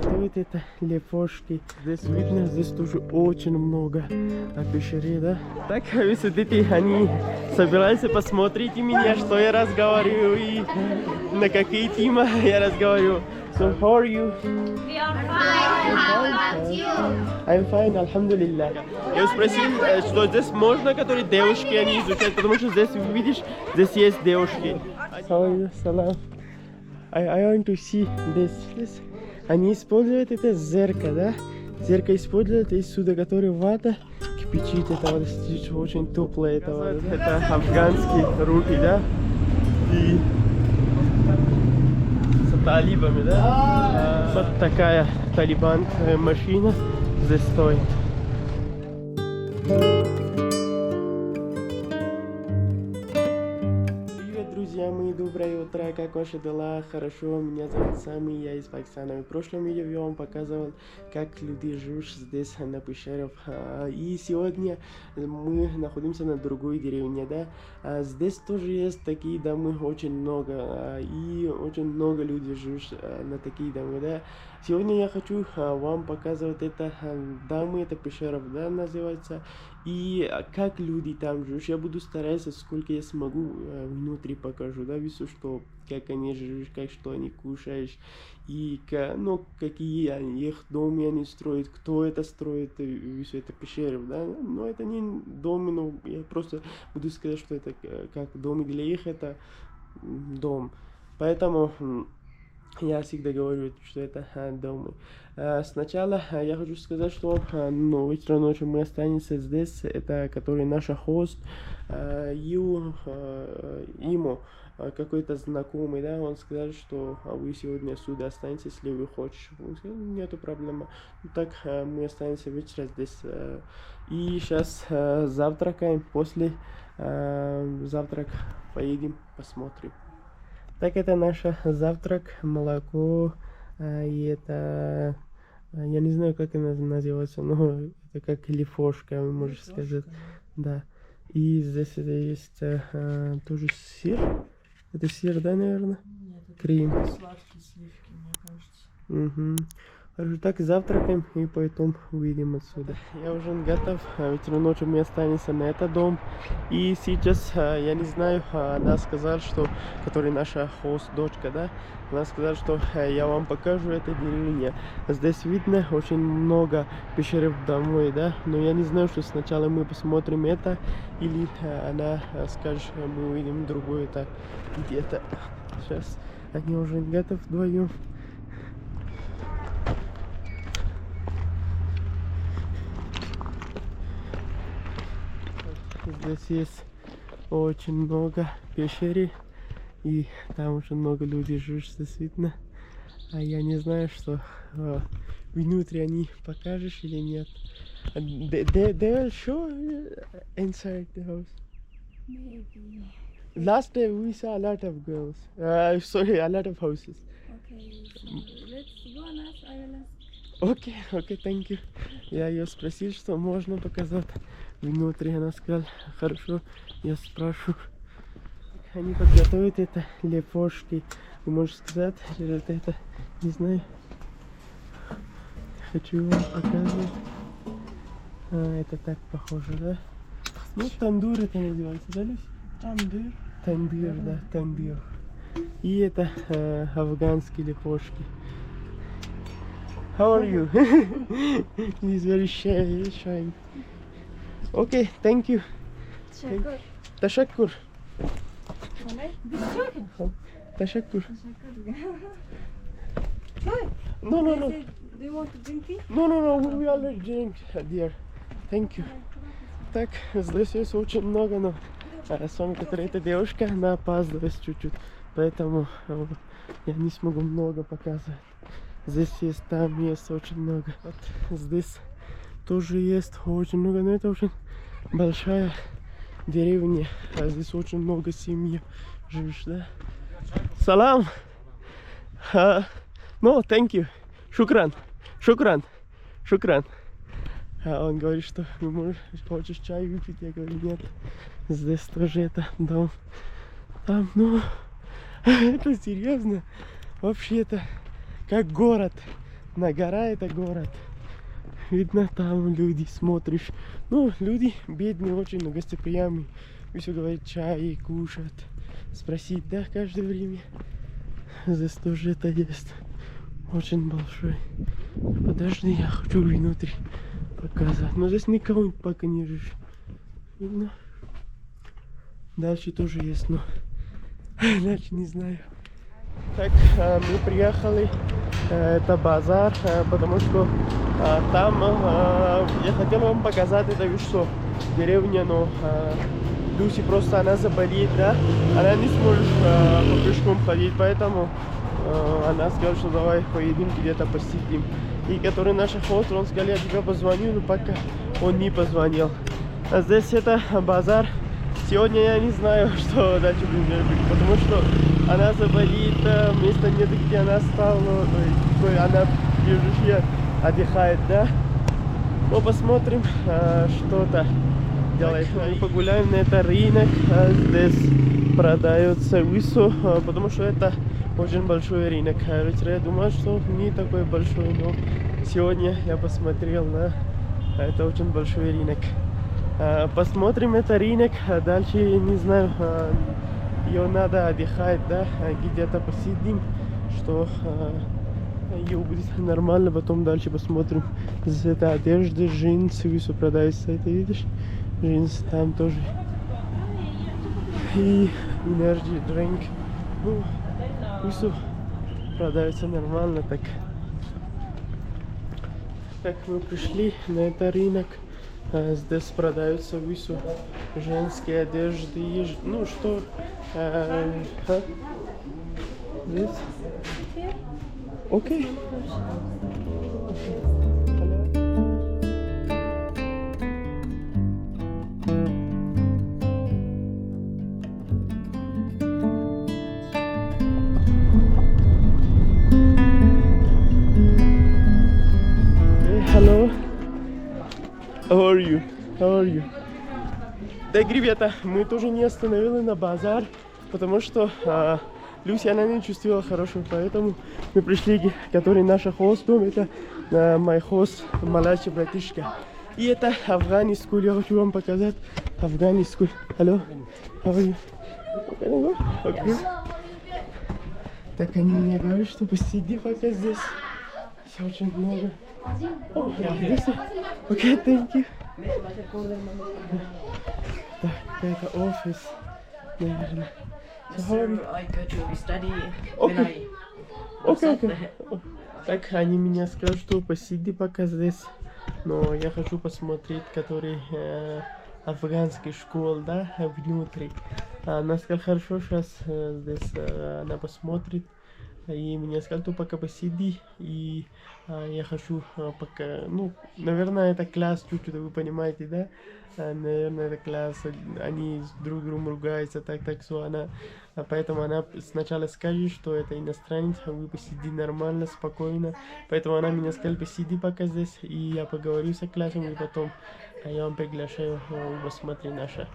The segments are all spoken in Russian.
готовят это лепешки. Здесь видно, здесь тоже очень много пещеры, да? Так, вы сидите, они собираются посмотреть меня, что я разговариваю и на какие темы я разговариваю. So, how are you? We are fine. How about you? I'm fine, alhamdulillah. Я спросил, что здесь можно, которые девушки, они изучают, потому что здесь, видишь, здесь есть девушки. How are you? Salam. I want to see this. Они используют это зеркало, да? Зеркало используют из сюда, который вата кипячит, это вот очень теплое, это вот, это афганские руки, да? И с талибами, да? Вот такая талибан машина здесь стоит. Друзья мои, доброе утро, как ваши дела? Хорошо, меня зовут Сами, я из Пакистана. В прошлом видео я вам показывал, как люди живут здесь на пещерах. И сегодня мы находимся на другой деревне, да? Здесь тоже есть такие домы очень много, и очень много людей живут на такие домы, да? Сегодня я хочу вам показывать это домы, это пещера, да, называется, и как люди там живут. Я буду стараться, сколько я смогу, внутри покажу, да, вижу, что как они живут, как что они кушают, и ну, какие их дома они строят, кто это строит, все это пещеры, да, но это не дом, но я просто буду сказать, что это как дом для их, это дом, поэтому я всегда говорю, что это дома. Сначала я хочу сказать, что вечером ночью мы останемся здесь, это который наш хост, ему какой-то знакомый, да, он сказал, что вы сегодня сюда останетесь, если вы хотите. Он сказал, нету проблемы. Так мы останемся вечером здесь. И сейчас завтракаем, после завтрак поедем, посмотрим. Так, это наш завтрак, молоко, и это, я не знаю, как это называется, но это как лепешка, вы можете сказать, да. И здесь это есть тоже сыр, это сыр, да, наверное? Нет, это крем. Сладкие сливки, мне кажется. Угу. Хорошо, так завтракаем и потом выйдем отсюда. Я уже готов, вечером ночью мы останемся на этот дом. И сейчас, я не знаю, она сказала, что, который наша хост, дочка, да, она сказала, что я вам покажу эту деревню. Здесь видно очень много пещер домой, да, но я не знаю, что сначала мы посмотрим это, или она скажет, мы увидим другое, это где-то. Сейчас они уже готовы вдвоем. Здесь есть очень много пещер, и там очень много людей живут, здесь видно. А я не знаю, что внутри они покажешь или нет. They will show inside the house. Maybe. Last day we saw a lot of girls. Sorry, a lot of houses. Okay, so let's go and ask. I will ask. Окей, thank you. Я ее спросил, что можно показать внутри. Она сказала, хорошо, я спрошу. Они подготовят это лепешки. Вы можете сказать, это, не знаю. Хочу вам показать. Это так похоже, да? Ну, тандур это называется, да, Люсь? Тандыр. Тандыр, да, тандыр. И это афганские лепешки. How are you? He's very shy. Okay, thank you. Teşekkür. Teşekkür. Teşekkür. Teşekkür. No. Do you want to drink tea? No, we already drink, dear. Thank you. Так, здесь есть очень много, но с вами, которая эта девушка, она опаздывает чуть-чуть, поэтому я не смогу много показывать. Здесь есть, там есть очень много. Вот здесь тоже есть очень много, но это очень большая деревня. А здесь очень много семей живешь, да? Салам! No, thank you. Шукран. А он говорит, что хочешь чай выпить? Я говорю, нет. Здесь тоже это дом. Там, ну, это серьезно. Вообще-то как город. на гора это город. Видно, там люди, смотришь. Ну, люди бедные очень, но гостеприимные. Все говорят, чай кушать. Спросить, да, каждое время. Здесь тоже это есть. Очень большой. Подожди, я хочу внутри показать. Но здесь никого пока не живет. Видно? Дальше тоже есть, но дальше не знаю. Так, мы приехали, это базар, потому что там я хотел вам показать это, что деревня, но Люси просто она заболеет, да, она не сможет по пешком ходить, поэтому она сказала, что давай поедем где-то посидим. И который наш хост, он сказал, я тебе позвоню, но пока он не позвонил. А здесь это базар. Сегодня я не знаю, что дальше будет, потому что она заболеет, места нет, где она стала, она бежит, отдыхает, да. Ну, посмотрим, что-то делает. Мы погуляем на этот рынок, здесь продается высо, потому что это очень большой рынок. Я думаю, что не такой большой, но сегодня я посмотрел на это очень большой рынок. Посмотрим это рынок, дальше не знаю, ее надо отдыхать, да, где-то посидим, что ее будет нормально, потом дальше посмотрим. Здесь это одежда, джинсы, все продается, это видишь, джинсы там тоже. И energy drink, ну, все продается нормально, так. Так, мы пришли на этот рынок. Здесь продаются высу женские одежды, ну что, здесь, окей. Hello. How are you? How are you? Так, ребята, мы тоже не остановили на базар, потому что Люси, она не чувствовала хорошего, поэтому мы пришли, который наш хост, это мой хост, младший братишка. И это афганский, я хочу вам показать афганский. Hello, how are you? Okay. Так, они мне говорят, что посиди пока здесь. Все очень много. Oh, yeah, this is... Okay, thank you. Так, это офис, наверное. I go to study Okay. Okay. Так, они меня скажут, что посиди пока здесь. Но я хочу посмотреть, который афганский школ, да, внутри. Она сказала, хорошо, сейчас здесь она посмотрит. И мне сказали, что пока посиди, и я хочу пока, ну, наверное, это класс чуть-чуть, вы понимаете, да? Наверное, это класс, они друг другом ругаются, так, что она, поэтому она сначала скажет, что это иностранец, а вы посиди нормально, спокойно, поэтому она меня сказала, посиди пока здесь, и я поговорю с классом, и потом я вам приглашаю посмотреть наша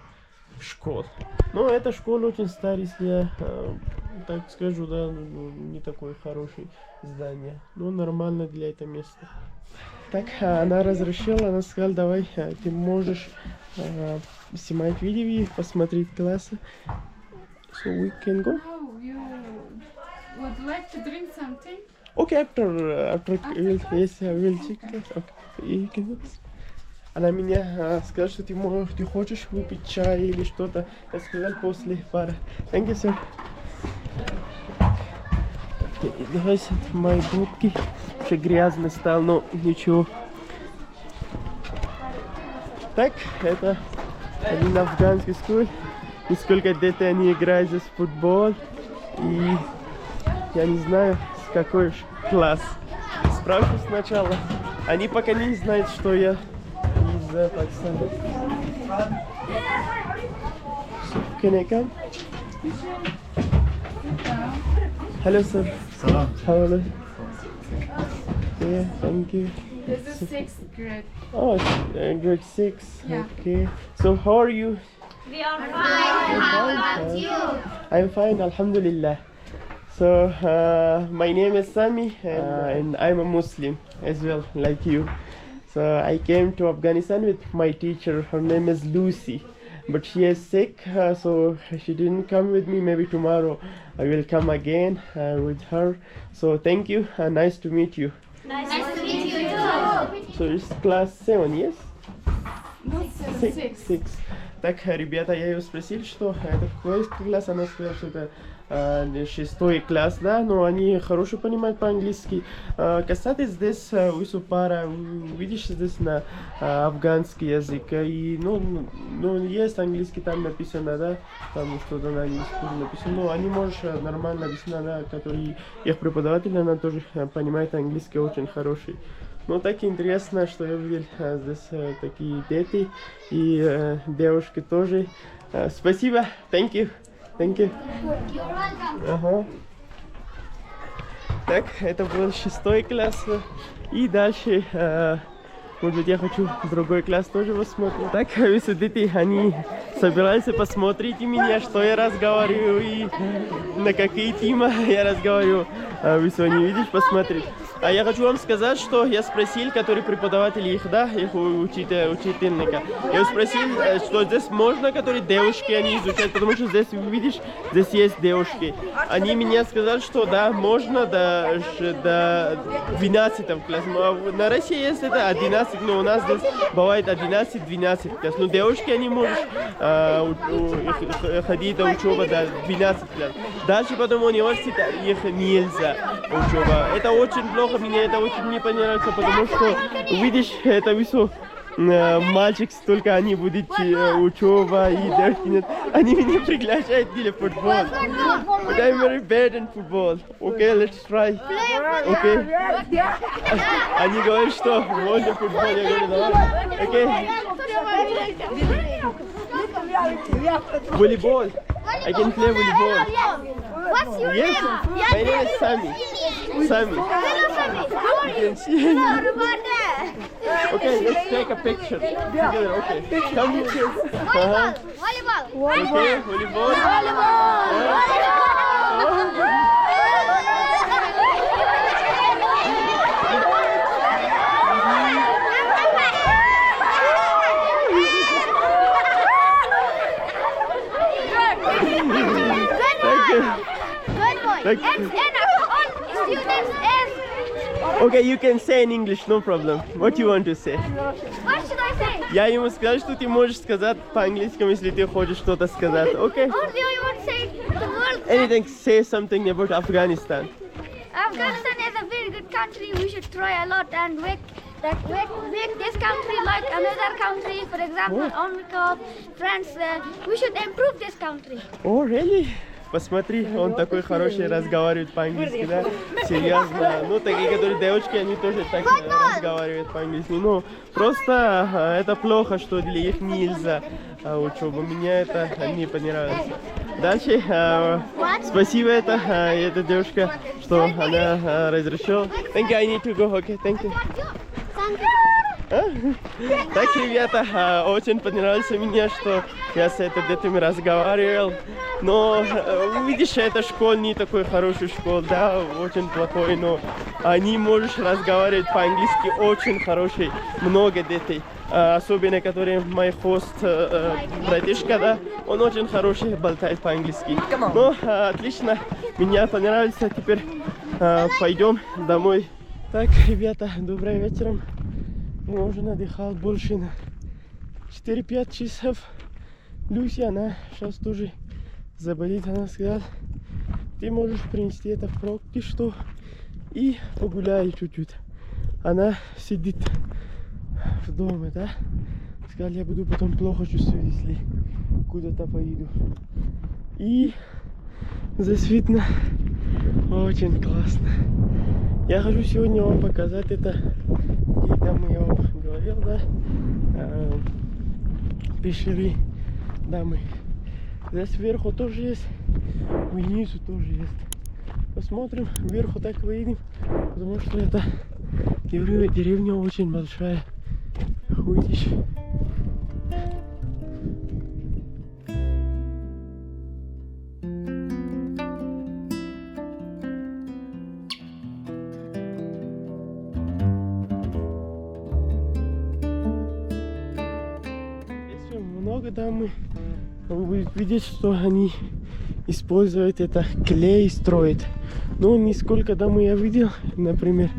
школа. Но эта школа очень старая, если я так скажу, да, не такое хорошее здание, но нормально для этого места. Так, она разрешила, она сказала, давай, ты можешь снимать видео и посмотреть классы. So we can go. Oh, you would like to drink something? Okay, after yes, I will check. Okay, you can go. Она меня сказала, что ты хочешь выпить чай или что-то. Я сказал после пары. Thank you, sir. Давай мои губки. Уже грязно стал, но ничего. Так, это один афганский школ. Несколько детей они играют здесь в футбол. И я не знаю, с какой класс. Спрашиваю сначала. Они пока не знают, что я из Пакистана. So, can I come? Hello, sir. Salam. How are you? Yeah, thank you. This is 6th grade. Oh, grade 6. Yeah. Okay. So, how are you? We are fine. How about you? I'm fine, alhamdulillah. So, my name is Sami, and I'm a Muslim as well, like you. So, I came to Afghanistan with my teacher. Her name is Lucy, but she is sick, so she didn't come with me. Maybe tomorrow I will come again with her. So, thank you. Nice to meet you. Nice to meet you too. So, it's class 7, yes? Six. Так, ребята, я ее спросил, что это какой класс, она сказала, что это 6 класс, да, но они хорошо понимают по-английски. Кстати, здесь выступара, видишь, здесь на афганский язык, и, ну, есть английский там написано, да, там что-то на английском написано, но они можешь нормально объяснить, да, который их преподаватель, она тоже понимает английский очень хороший. Ну, так интересно, что я видел здесь такие дети и девушки тоже. Спасибо, thank you. Ага. Так, это был 6 класс. И дальше, может быть, я хочу другой класс тоже посмотреть. Так, вы смотрите, они собираются посмотреть меня, что я разговариваю и на какие темы я разговариваю. Вы сегодня видишь, посмотреть. А я хочу вам сказать, что я спросил, который преподаватель их, да, их учительника. Я спросил, что здесь можно, которые девушки они изучают, потому что здесь, видишь, здесь есть девушки. Они меня сказали, что да, можно до 12 класса. На России есть это 11, но у нас здесь бывает 11-12 класс. Но девушки, они могут ходить до учебы до 12 класс. Дальше потом университет их нельзя учеба. Это очень плохо. Мне это очень не понравится, потому что, видишь, это все мальчик, столько они будут учеба и девушки нет. Они меня приглашают для футбола. But I'm very bad in football. Okay, let's try. Okay. Они говорят, что можно футбол. Я говорю, давай. Okay. Volleyball. I can play volleyball. What's your Yes, name? my name is Sami. Sami. Hello, Sami. How are you? Okay, let's take a picture together. Okay, come here. Volleyball. Okay, volleyball. Good boy. Okay, you can say in English, no problem. What you want to say? What should I say? Я ему сказал, что ты можешь сказать по-английски, если ты хочешь что-то сказать. Okay? Or do you want to say the world? Anything, say something about Afghanistan. Afghanistan is a very good country. We should try a lot and make this country like another country. For example, America, France. We should improve this country. Oh, really? Посмотри, он такой хороший, разговаривает по-английски, да? Серьезно. Ну, такие, которые девочки, они тоже так разговаривают по-английски. Ну, просто это плохо, что для них нельзя учеба. Меня это не понравилось. Дальше, спасибо эта девушка, что она разрешила. Thank you, I need to go. Okay, thank you. Так, ребята, очень понравилось мне, что я с этими детьми разговаривал. Но, видишь, это школа не такой хороший школ, да, очень плохой, но они могут разговаривать по-английски очень хороший, много детей. Особенно, которые мой хост, братишка, да, он очень хороший, болтает по-английски. Ну, отлично, мне понравилось, теперь пойдем домой. Так, ребята, добрый вечер. Я уже надыхал больше на 4-5 часов. Люси, она сейчас тоже заболит. Она сказала, ты можешь принести это в пробки, что и погуляй чуть-чуть. Она сидит в доме, да? Сказала, я буду потом плохо чувствовать, если куда-то поеду. И здесь видно очень классно. Я хочу сегодня вам показать это, и там я вам говорил, да, пещеры дамы. Здесь сверху тоже есть, внизу тоже есть. Посмотрим, вверху так выйдем, потому что это деревня очень большая. Увидишь. много домов. Вы будете видеть, что они используют это клей, строят. Но несколько домов я видел, например,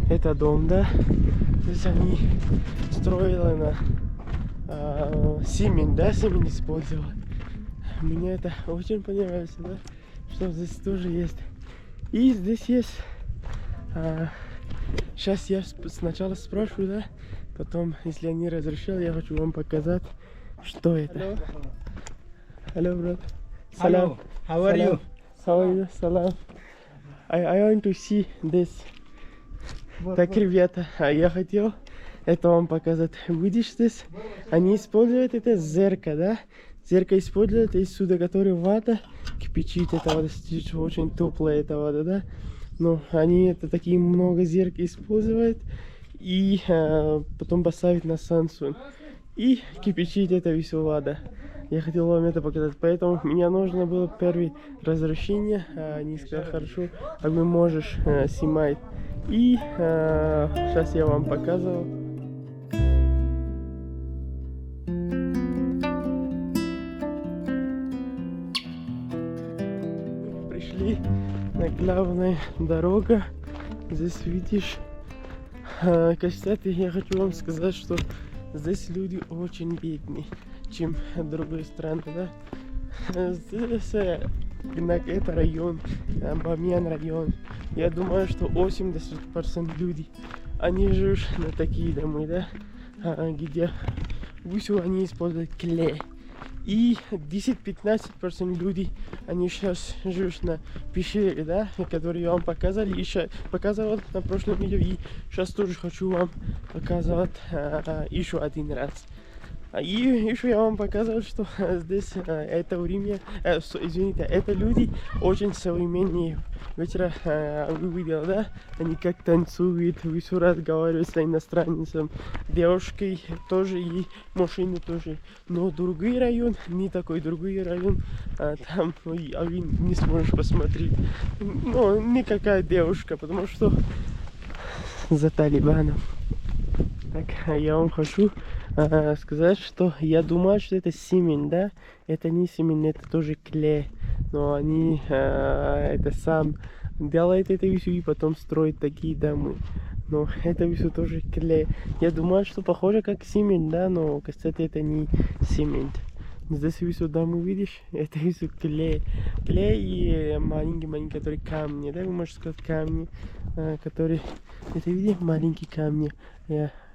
это дом, да. То есть они строили на семень, да, семень использовали. Мне это очень понравилось, да, что здесь тоже есть. И здесь есть. Сейчас я сначала спрашиваю, да, потом, если они разрешили, я хочу вам показать, что это. Hello, brother. Salam. How are you? How are you? Salam. I want to see this. Так, ребята, я хотел это вам показать. Видишь здесь? Они используют это зеркало, да? Зеркало используют из суда, который вода кипячит. Это вода, очень теплая эта вода, да? Но они это такие много зеркал используют и потом поставить на Samsung и кипячить это всю воду. Я хотел вам это показать, поэтому мне нужно было первое разрешение. Они сказали, хорошо, а вы можешь снимать. И сейчас я вам показывал. Пришли на главную дорогу. Здесь видишь, кстати, я хочу вам сказать, что здесь люди очень бедные, чем в другой стране, да. Здесь это район, Бамьян район. Я думаю, что 80% людей, они живут на такие дома, да, где все они используют клей. И 10-15% людей, они сейчас живут на пещере, да, которые я вам показывал, показывал на прошлом видео, и сейчас тоже хочу вам показывать еще один раз. И еще я вам показывал, что здесь это время, извините, это люди очень современные. Вечера вы видели, да? Они как танцуют, вы все разговаривают с иностранцем, девушкой тоже и мужчины тоже. Но другой район, не такой другой район, там вы не сможешь посмотреть. Ну, никакая девушка, потому что за талибаном. Так, я вам хочу сказать, что я думаю, что это семень, да? Это не семень, это тоже клей. Но они это сам делают это все и потом строят такие дома. Но это все тоже клей. Я думаю, что похоже как семень, да? Но, кстати, это не семень. Здесь все дома видишь, это все клей. Клей и маленькие, которые камни, да? Вы можете сказать камни, которые... Это видите, маленькие камни.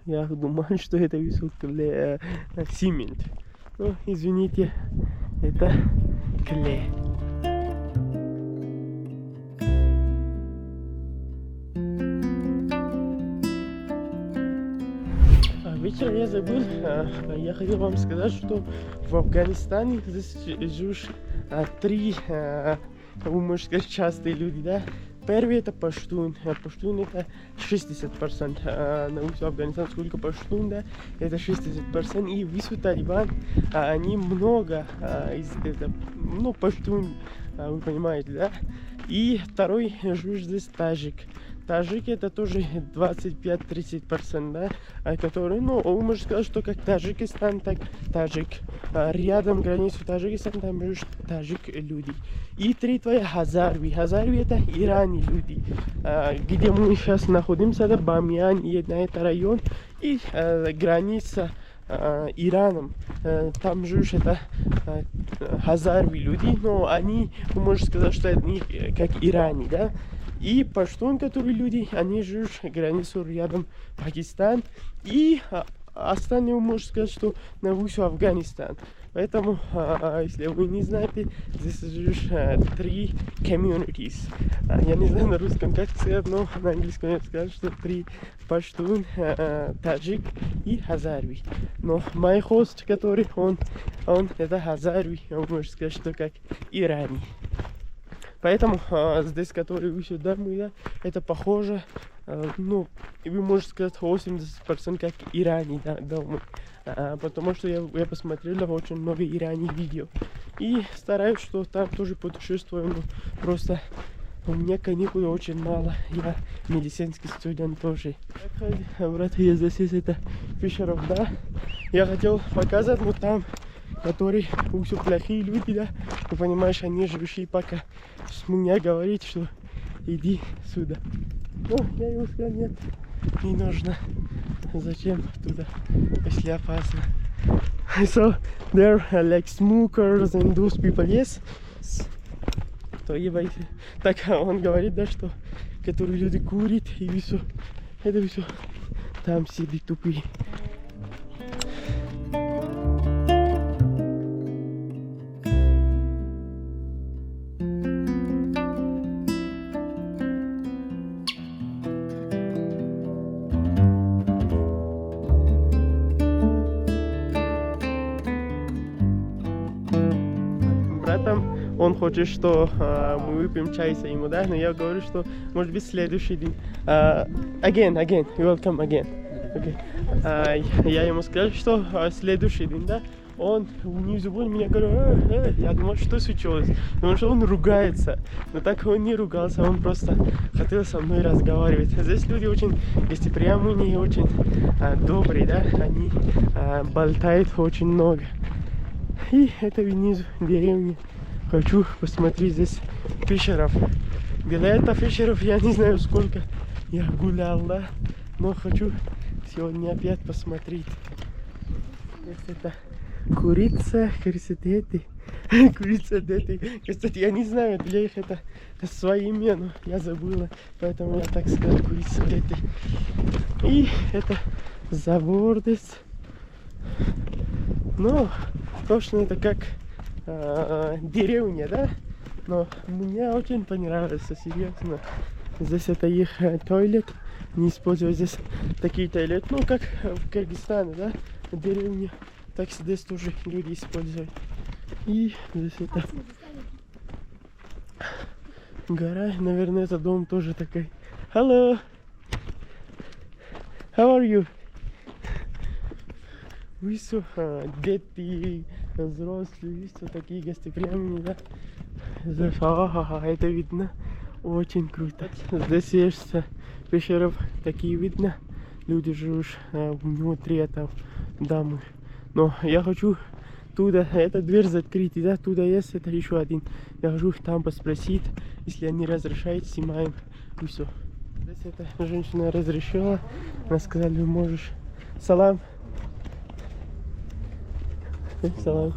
Я думаю, что это все клей, семень. Ну, извините, это клей. Вечером я забыл, я хотел вам сказать, что в Афганистане здесь живут три, вы можете сказать, частые люди, да? Первый это паштун. Паштун это 60%. На всю Афганистан сколько паштун, да? Это 60%. И весь Талибан, они много из этого, ну, паштун, вы понимаете, да? И второй живет здесь таджик. Таджики это тоже 25-30%, да, которые, ну, вы можете сказать, что как Таджикистан, так таджик. Рядом границу Таджикистана там живут таджик люди. И третье хазарви. Хазарви это ирани люди. Где мы сейчас находимся, это Бамьян, и на это район, и граница Ираном. Там живут это хазарви люди, но они, вы можете сказать, что это не как ирани, да. И паштун, которые люди, они живут границу рядом Пакистан. И остальные, можно сказать, что на всю Афганистан. Поэтому, если вы не знаете, здесь живут три communities. Я не знаю на русском как сказать, но на английском я скажу, что три: паштун, таджик и хазарви. Но мой хост, который он это хазарви, он может сказать, что как ирани. Поэтому здесь, которые вы сюда, это похоже, ну, вы можете сказать 80% как ирани, да, дома. Потому что я посмотрел очень много ирани видео. И стараюсь, что там тоже путешествую, но просто у меня каникулы очень мало. Я медицинский студент тоже. Так, брат, я здесь есть это Фишеров, да. Я хотел показать, но там которые все плохие люди, да, ты понимаешь, они же решили пока с меня говорить, что иди сюда. Но я ему сказал, нет, не нужно. Зачем туда, если опасно? So there are like smokers and those people, yes? То так он говорит, да, что которые люди курят и все, это все там сидит тупые. Братом, он хочет, что мы выпьем чай с ему, да, но я говорю, что может быть следующий день. Again, welcome again. Okay. Я ему сказал, что следующий день, да, он внизу был, меня говорит, я думал, что случилось, потому что он ругается, но так он не ругался, он просто хотел со мной разговаривать. Здесь люди очень гостеприимные и очень добрые, да, они болтают очень много. И это внизу деревня. Хочу посмотреть здесь фишеров. Для этого фишеров я не знаю сколько я гулял, да, но хочу сегодня опять посмотреть. Здесь это курица, курица дети. Кстати, я не знаю, для их это свое имя, но я забыла, поэтому я так сказал, курица дети. И это забор здесь. Ну, точно это как деревня, да? Но мне очень понравилось, серьезно. Здесь это их туалет. Не используют здесь такие туалеты, ну как в Кыргызстане, да? В деревне. Так здесь тоже люди используют. И здесь это гора, наверное, это дом тоже такой. Hello! How are you? Вы все, дети, взрослые, все такие гостеприимные, да? Это видно, очень круто. Здесь есть пещеров, такие видно, люди живут внутри этого дома. Но я хочу туда, эта дверь закрыть, да, туда есть, это еще один. Я хочу там поспросить, если они разрешают, снимаем, и все. Здесь эта женщина разрешила, она сказала, можешь. Салам. Салам.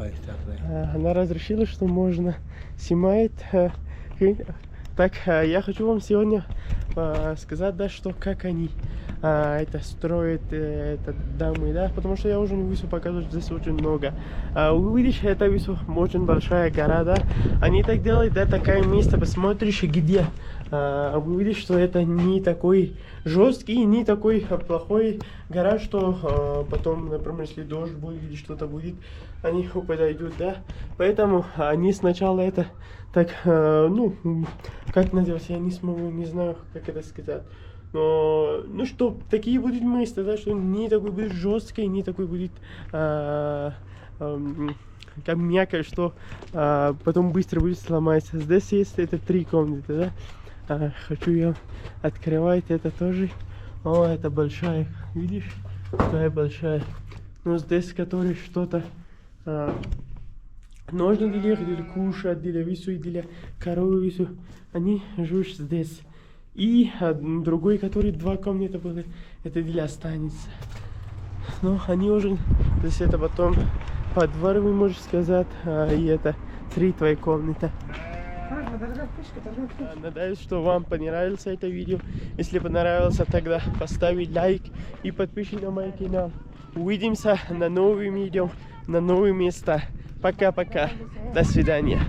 Она разрешила, что можно снимать. Так, я хочу вам сегодня сказать, да, что как они это строят, это дамы, да, потому что я уже не вижу показывать, здесь очень много. Вы видите, это очень большая гора, да, они так делают, да, такое место, посмотришь, где вы видите, что это не такой жесткий, не такой плохой гора, что потом, например, если дождь будет или что-то будет, они подойдут, да, поэтому они сначала это так, ну, как называется, я не смогу, не знаю, как это сказать. Но, ну что, такие будут места, да, что не такой будет жесткий, не такой будет как мягкое, что потом быстро будет сломаться. Здесь есть это 3 комнаты, да. Хочу я открывать это тоже. О, это большая, видишь, такая большая. Но здесь, который что-то нужно для них, для кушать, для весу, для коровы, весу. Они живут здесь. И другой, который 2 комнаты были, это для станицы. Но они уже, здесь это потом по двору, можно сказать, и это 3 твои комнаты. Надеюсь, что вам понравилось это видео. Если понравилось, тогда поставить лайк и подпишись на мой канал. Увидимся на новых видео, на новые места. Пока-пока. До свидания.